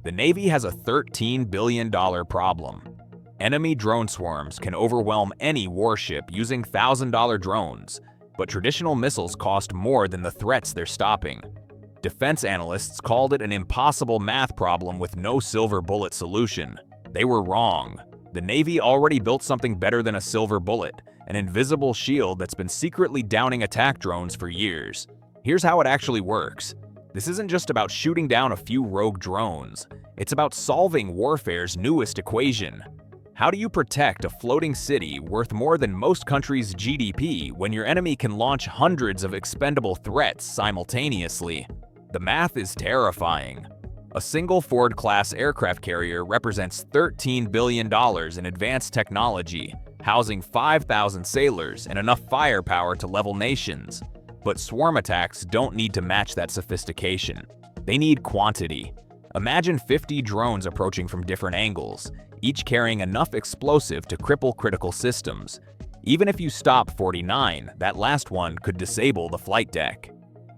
The Navy has a $13 billion problem. Enemy drone swarms can overwhelm any warship using $1,000 drones, but traditional missiles cost more than the threats they're stopping. Defense analysts called it an impossible math problem with no silver bullet solution. They were wrong. The Navy already built something better than a silver bullet, an invisible shield that's been secretly downing attack drones for years. Here's how it actually works. This isn't just about shooting down a few rogue drones. It's about solving warfare's newest equation. How do you protect a floating city worth more than most countries' GDP when your enemy can launch hundreds of expendable threats simultaneously? The math is terrifying. A single Ford-class aircraft carrier represents $13 billion in advanced technology, housing 5,000 sailors and enough firepower to level nations. But swarm attacks don't need to match that sophistication. They need quantity. Imagine 50 drones approaching from different angles, each carrying enough explosive to cripple critical systems. Even if you stop 49, that last one could disable the flight deck.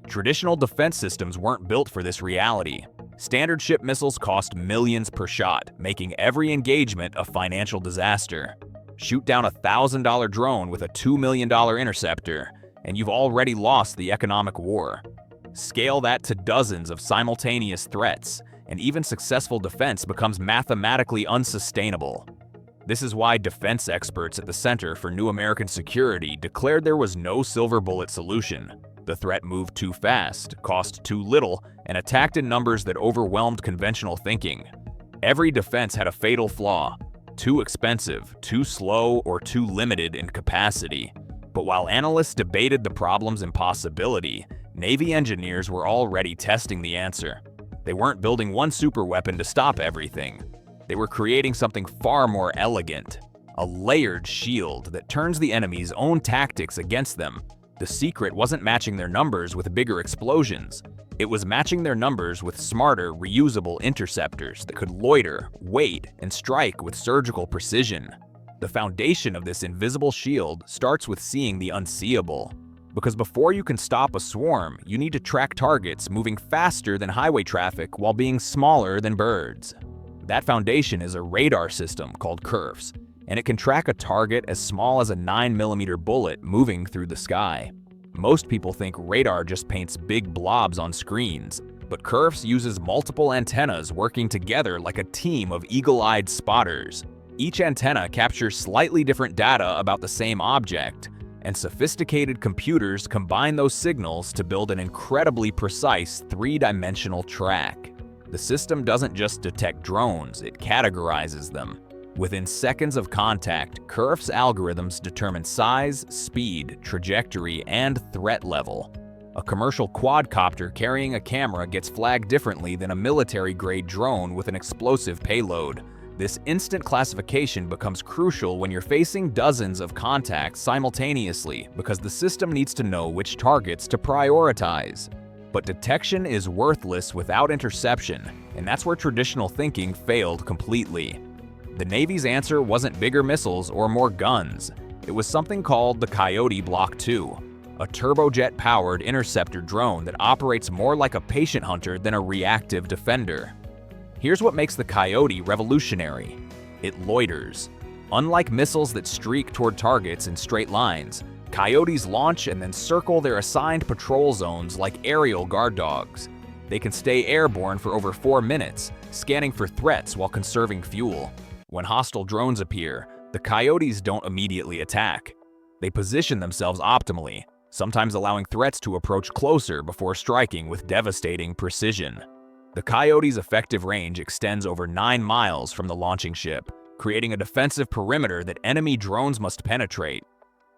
Traditional defense systems weren't built for this reality. Standard ship missiles cost millions per shot, making every engagement a financial disaster. Shoot down a $1,000 drone with a $2 million interceptor, and you've already lost the economic war. Scale that to dozens of simultaneous threats, and even successful defense becomes mathematically unsustainable. This is why defense experts at the Center for New American Security declared there was no silver bullet solution. The threat moved too fast, cost too little, and attacked in numbers that overwhelmed conventional thinking. Every defense had a fatal flaw: too expensive, too slow, or too limited in capacity. But while analysts debated the problem's impossibility, Navy engineers were already testing the answer. They weren't building one superweapon to stop everything. They were creating something far more elegant: a layered shield that turns the enemy's own tactics against them. The secret wasn't matching their numbers with bigger explosions. It was matching their numbers with smarter, reusable interceptors that could loiter, wait, and strike with surgical precision. The foundation of this invisible shield starts with seeing the unseeable. Because before you can stop a swarm, you need to track targets moving faster than highway traffic while being smaller than birds. That foundation is a radar system called CRFS, and it can track a target as small as a 9mm bullet moving through the sky. Most people think radar just paints big blobs on screens, but CRFS uses multiple antennas working together like a team of eagle-eyed spotters. Each antenna captures slightly different data about the same object, and sophisticated computers combine those signals to build an incredibly precise three-dimensional track. The system doesn't just detect drones, it categorizes them. Within seconds of contact, CRFS algorithms determine size, speed, trajectory, and threat level. A commercial quadcopter carrying a camera gets flagged differently than a military-grade drone with an explosive payload. This instant classification becomes crucial when you're facing dozens of contacts simultaneously because the system needs to know which targets to prioritize. But detection is worthless without interception, and that's where traditional thinking failed completely. The Navy's answer wasn't bigger missiles or more guns. It was something called the Coyote Block II, a turbojet-powered interceptor drone that operates more like a patient hunter than a reactive defender. Here's what makes the Coyote revolutionary: it loiters. Unlike missiles that streak toward targets in straight lines, Coyotes launch and then circle their assigned patrol zones like aerial guard dogs. They can stay airborne for over 4 minutes, scanning for threats while conserving fuel. When hostile drones appear, the Coyotes don't immediately attack. They position themselves optimally, sometimes allowing threats to approach closer before striking with devastating precision. The Coyote's effective range extends over 9 miles from the launching ship, creating a defensive perimeter that enemy drones must penetrate.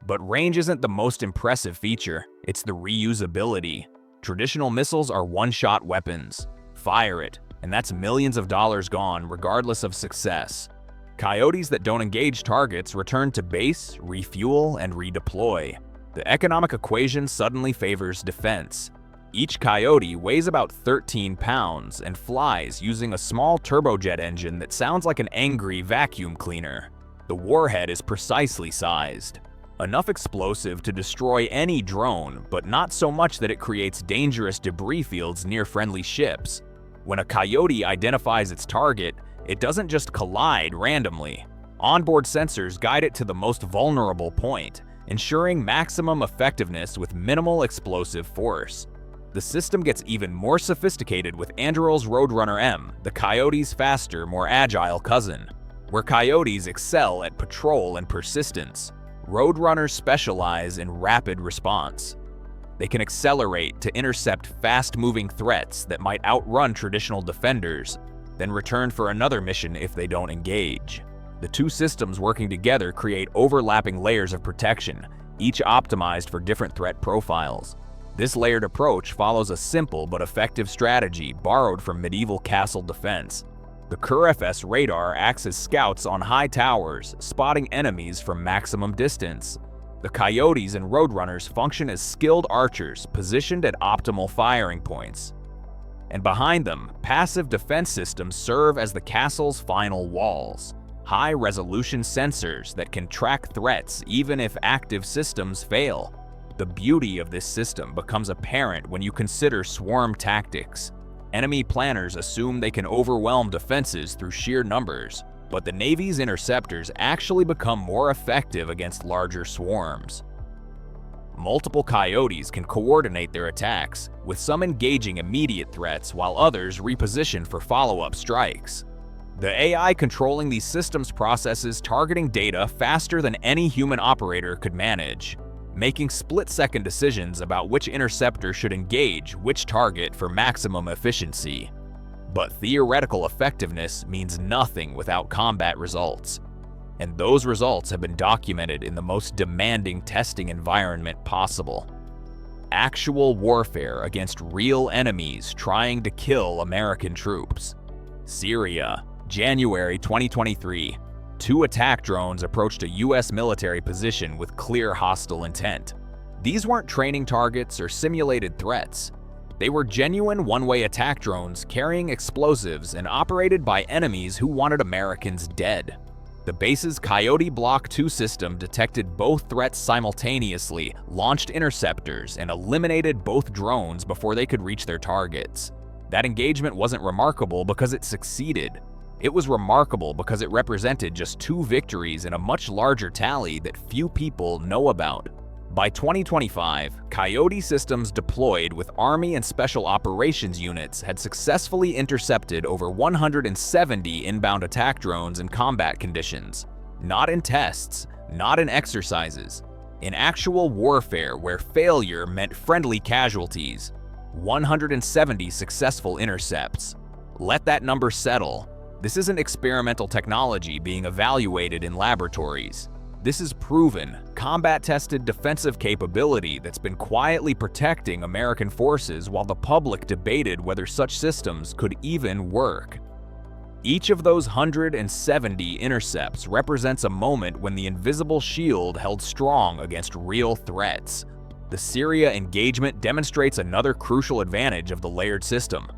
But range isn't the most impressive feature, it's the reusability. Traditional missiles are one-shot weapons. Fire it, and that's millions of dollars gone regardless of success. Coyotes that don't engage targets return to base, refuel, and redeploy. The economic equation suddenly favors defense. Each Coyote weighs about 13 pounds and flies using a small turbojet engine that sounds like an angry vacuum cleaner. The warhead is precisely sized. Enough explosive to destroy any drone, but not so much that it creates dangerous debris fields near friendly ships. When a Coyote identifies its target, it doesn't just collide randomly. Onboard sensors guide it to the most vulnerable point, ensuring maximum effectiveness with minimal explosive force. The system gets even more sophisticated with Anduril's Roadrunner M, the Coyote's faster, more agile cousin. Where Coyotes excel at patrol and persistence, Roadrunners specialize in rapid response. They can accelerate to intercept fast-moving threats that might outrun traditional defenders, then return for another mission if they don't engage. The two systems working together create overlapping layers of protection, each optimized for different threat profiles. This layered approach follows a simple but effective strategy borrowed from medieval castle defense. The Kur-FS radar acts as scouts on high towers, spotting enemies from maximum distance. The Coyotes and Roadrunners function as skilled archers positioned at optimal firing points. And behind them, passive defense systems serve as the castle's final walls. High-resolution sensors that can track threats even if active systems fail. The beauty of this system becomes apparent when you consider swarm tactics. Enemy planners assume they can overwhelm defenses through sheer numbers, but the Navy's interceptors actually become more effective against larger swarms. Multiple Coyotes can coordinate their attacks, with some engaging immediate threats while others reposition for follow-up strikes. The AI controlling these systems processes targeting data faster than any human operator could manage, making split-second decisions about which interceptor should engage which target for maximum efficiency. But theoretical effectiveness means nothing without combat results, and those results have been documented in the most demanding testing environment possible. Actual warfare against real enemies trying to kill American troops. Syria, January 2023. 2 attack drones approached a US military position with clear hostile intent. These weren't training targets or simulated threats. They were genuine one-way attack drones carrying explosives and operated by enemies who wanted Americans dead. The base's Coyote Block 2 system detected both threats simultaneously, launched interceptors, and eliminated both drones before they could reach their targets. That engagement wasn't remarkable because it succeeded. It was remarkable because it represented just 2 victories in a much larger tally that few people know about. By 2025, Coyote systems deployed with Army and Special Operations units had successfully intercepted over 170 inbound attack drones in combat conditions. Not in tests, not in exercises. In actual warfare where failure meant friendly casualties. 170 successful intercepts. Let that number settle. This isn't experimental technology being evaluated in laboratories. This is proven, combat-tested defensive capability that's been quietly protecting American forces while the public debated whether such systems could even work. Each of those 170 intercepts represents a moment when the invisible shield held strong against real threats. The Syria engagement demonstrates another crucial advantage of the layered system.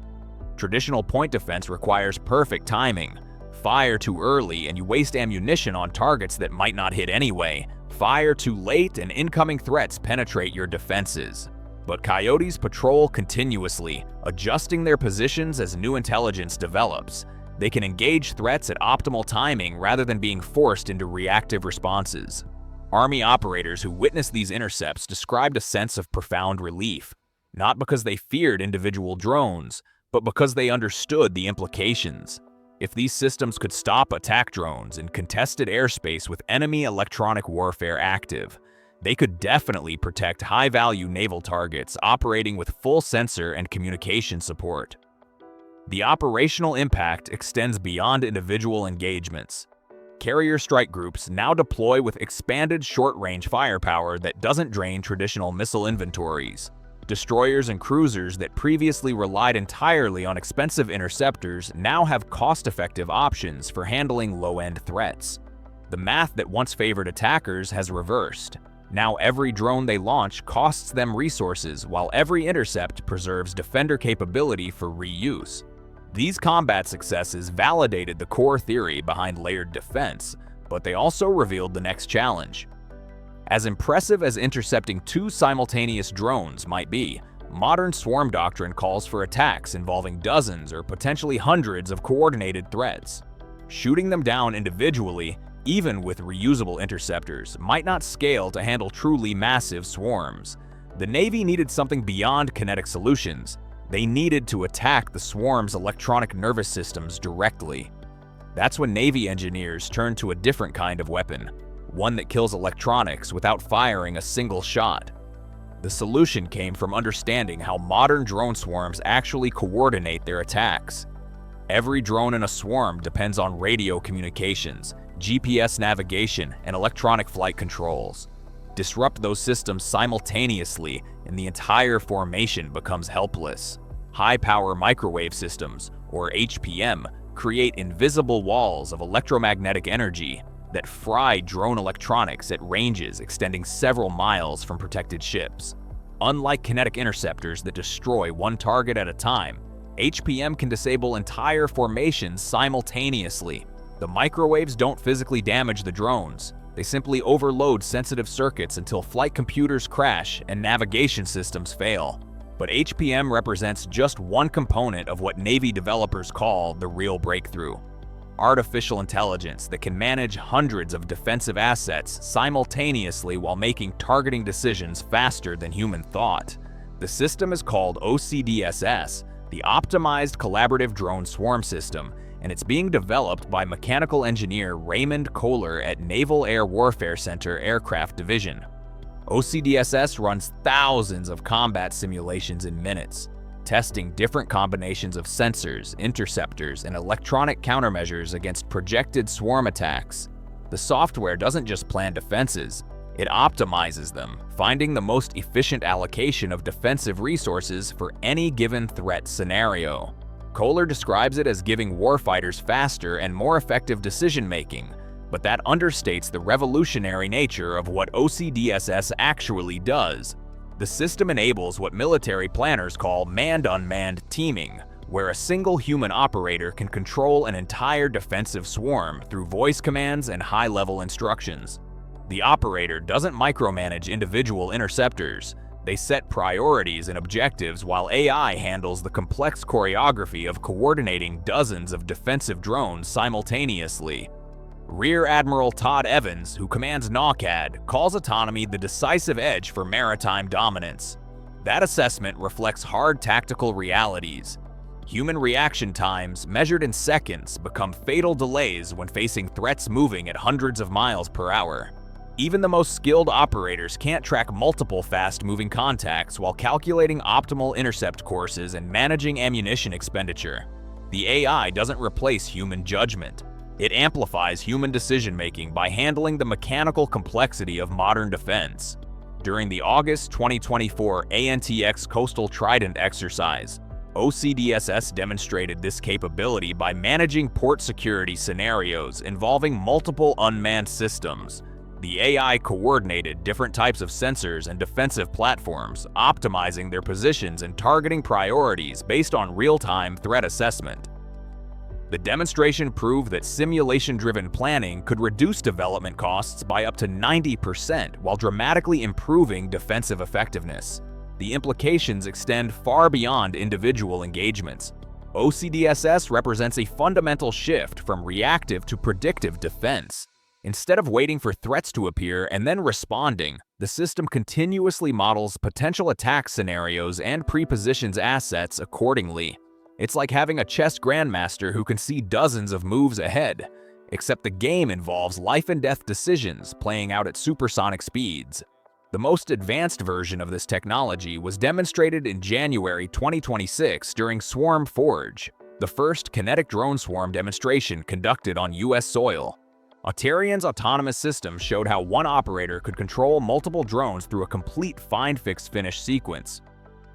Traditional point defense requires perfect timing. Fire too early and you waste ammunition on targets that might not hit anyway. Fire too late and incoming threats penetrate your defenses. But Coyotes patrol continuously, adjusting their positions as new intelligence develops. They can engage threats at optimal timing rather than being forced into reactive responses. Army operators who witnessed these intercepts described a sense of profound relief, not because they feared individual drones, but because they understood the implications. If these systems could stop attack drones in contested airspace with enemy electronic warfare active, they could definitely protect high-value naval targets operating with full sensor and communication support. The operational impact extends beyond individual engagements. Carrier strike groups now deploy with expanded short-range firepower that doesn't drain traditional missile inventories. Destroyers and cruisers that previously relied entirely on expensive interceptors now have cost-effective options for handling low-end threats. The math that once favored attackers has reversed. Now every drone they launch costs them resources, while every intercept preserves defender capability for reuse. These combat successes validated the core theory behind layered defense, but they also revealed the next challenge. As impressive as intercepting 2 simultaneous drones might be, Modern swarm doctrine calls for attacks involving dozens or potentially hundreds of coordinated threats. Shooting them down individually, even with reusable interceptors, might not scale to handle truly massive swarms. The Navy needed something beyond kinetic solutions. They needed to attack the swarm's electronic nervous systems directly. That's when Navy engineers turned to a different kind of weapon, one that kills electronics without firing a single shot. The solution came from understanding how modern drone swarms actually coordinate their attacks. Every drone in a swarm depends on radio communications, GPS navigation, and electronic flight controls. Disrupt those systems simultaneously, and the entire formation becomes helpless. High-power microwave systems, or HPM, create invisible walls of electromagnetic energy that fry drone electronics at ranges extending several miles from protected ships. Unlike kinetic interceptors that destroy one target at a time, HPM can disable entire formations simultaneously. The microwaves don't physically damage the drones. They simply overload sensitive circuits until flight computers crash and navigation systems fail. But HPM represents just one component of what Navy developers call the real breakthrough: artificial intelligence that can manage hundreds of defensive assets simultaneously while making targeting decisions faster than human thought. The system is called OCDSS, the Optimized Collaborative Drone Swarm System, and it's being developed by mechanical engineer Raymond Kohler at Naval Air Warfare Center Aircraft Division. OCDSS runs thousands of combat simulations in minutes, testing different combinations of sensors, interceptors, and electronic countermeasures against projected swarm attacks. The software doesn't just plan defenses, it optimizes them, finding the most efficient allocation of defensive resources for any given threat scenario. Kohler describes it as giving warfighters faster and more effective decision-making, but that understates the revolutionary nature of what OCDSS actually does. The system enables what military planners call manned-unmanned teaming, where a single human operator can control an entire defensive swarm through voice commands and high-level instructions. The operator doesn't micromanage individual interceptors. They set priorities and objectives while AI handles the complex choreography of coordinating dozens of defensive drones simultaneously. Rear Admiral Todd Evans, who commands NORCAD, calls autonomy the decisive edge for maritime dominance. That assessment reflects hard tactical realities. Human reaction times, measured in seconds, become fatal delays when facing threats moving at hundreds of miles per hour. Even the most skilled operators can't track multiple fast-moving contacts while calculating optimal intercept courses and managing ammunition expenditure. The AI doesn't replace human judgment. It amplifies human decision-making by handling the mechanical complexity of modern defense. During the August 2024 ANTX Coastal Trident exercise, OCDSS demonstrated this capability by managing port security scenarios involving multiple unmanned systems. The AI coordinated different types of sensors and defensive platforms, optimizing their positions and targeting priorities based on real-time threat assessment. The demonstration proved that simulation-driven planning could reduce development costs by up to 90% while dramatically improving defensive effectiveness. The implications extend far beyond individual engagements. OCDSS represents a fundamental shift from reactive to predictive defense. Instead of waiting for threats to appear and then responding, the system continuously models potential attack scenarios and prepositions assets accordingly. It's like having a chess grandmaster who can see dozens of moves ahead, except the game involves life-and-death decisions playing out at supersonic speeds. The most advanced version of this technology was demonstrated in January 2026 during Swarm Forge, the first kinetic drone swarm demonstration conducted on U.S. soil. Auterian's autonomous system showed how one operator could control multiple drones through a complete find-fix-finish sequence,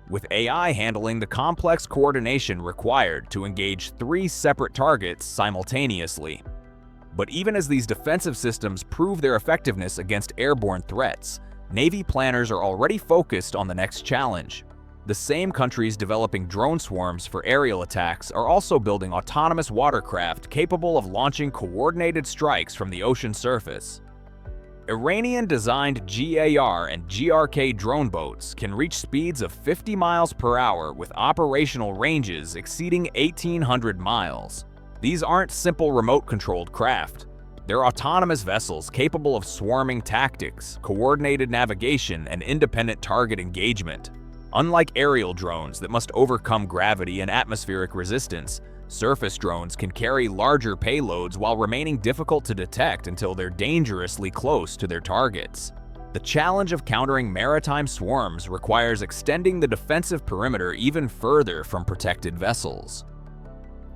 with AI handling the complex coordination required to engage 3 separate targets simultaneously. But even as these defensive systems prove their effectiveness against airborne threats, Navy planners are already focused on the next challenge. The same countries developing drone swarms for aerial attacks are also building autonomous watercraft capable of launching coordinated strikes from the ocean surface. Iranian-designed GAR and GRK drone boats can reach speeds of 50 miles per hour with operational ranges exceeding 1,800 miles. These aren't simple remote-controlled craft. They're autonomous vessels capable of swarming tactics, coordinated navigation, and independent target engagement. Unlike aerial drones that must overcome gravity and atmospheric resistance, surface drones can carry larger payloads while remaining difficult to detect until they're dangerously close to their targets. The challenge of countering maritime swarms requires extending the defensive perimeter even further from protected vessels.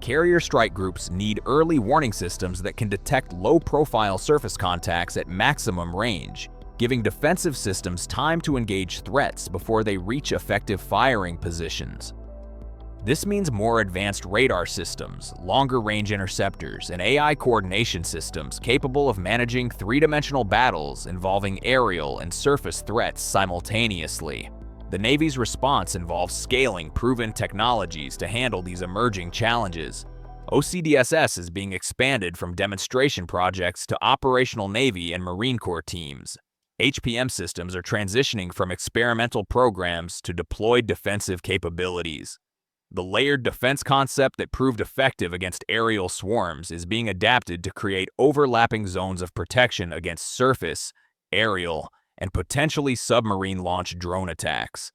Carrier strike groups need early warning systems that can detect low-profile surface contacts at maximum range, giving defensive systems time to engage threats before they reach effective firing positions. This means more advanced radar systems, longer-range interceptors, and AI coordination systems capable of managing three-dimensional battles involving aerial and surface threats simultaneously. The Navy's response involves scaling proven technologies to handle these emerging challenges. OCDSS is being expanded from demonstration projects to operational Navy and Marine Corps teams. HPM systems are transitioning from experimental programs to deployed defensive capabilities. The layered defense concept that proved effective against aerial swarms is being adapted to create overlapping zones of protection against surface, aerial, and potentially submarine-launched drone attacks.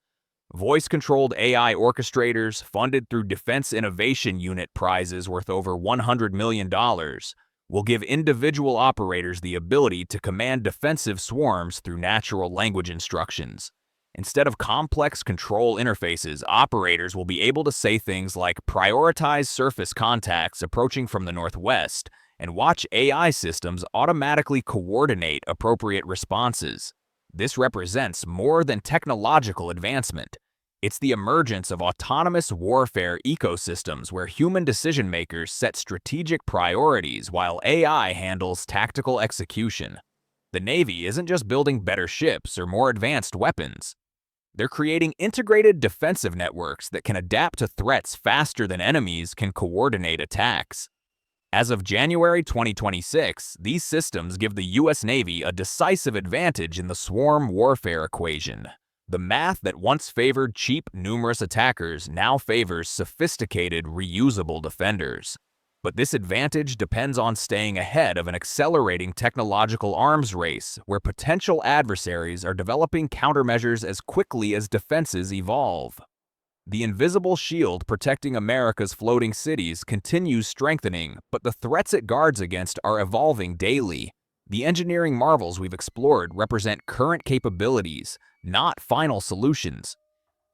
Voice-controlled AI orchestrators, funded through Defense Innovation Unit prizes worth over $100 million, will give individual operators the ability to command defensive swarms through natural language instructions. Instead of complex control interfaces, operators will be able to say things like prioritize surface contacts approaching from the northwest and watch AI systems automatically coordinate appropriate responses. This represents more than technological advancement. It's the emergence of autonomous warfare ecosystems where human decision-makers set strategic priorities while AI handles tactical execution. The Navy isn't just building better ships or more advanced weapons. They're creating integrated defensive networks that can adapt to threats faster than enemies can coordinate attacks. As of January 2026, these systems give the U.S. Navy a decisive advantage in the swarm warfare equation. The math that once favored cheap, numerous attackers now favors sophisticated, reusable defenders. But this advantage depends on staying ahead of an accelerating technological arms race where potential adversaries are developing countermeasures as quickly as defenses evolve. The invisible shield protecting America's floating cities continues strengthening, but the threats it guards against are evolving daily. The engineering marvels we've explored represent current capabilities, not final solutions.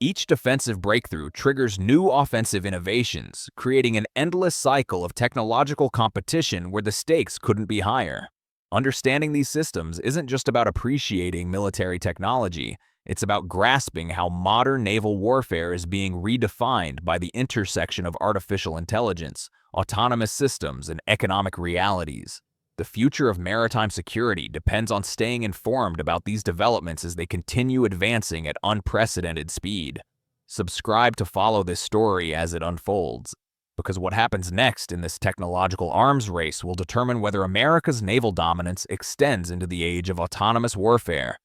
Each defensive breakthrough triggers new offensive innovations, creating an endless cycle of technological competition where the stakes couldn't be higher. Understanding these systems isn't just about appreciating military technology. It's about grasping how modern naval warfare is being redefined by the intersection of artificial intelligence, autonomous systems, and economic realities. The future of maritime security depends on staying informed about these developments as they continue advancing at unprecedented speed. Subscribe to follow this story as it unfolds, because what happens next in this technological arms race will determine whether America's naval dominance extends into the age of autonomous warfare.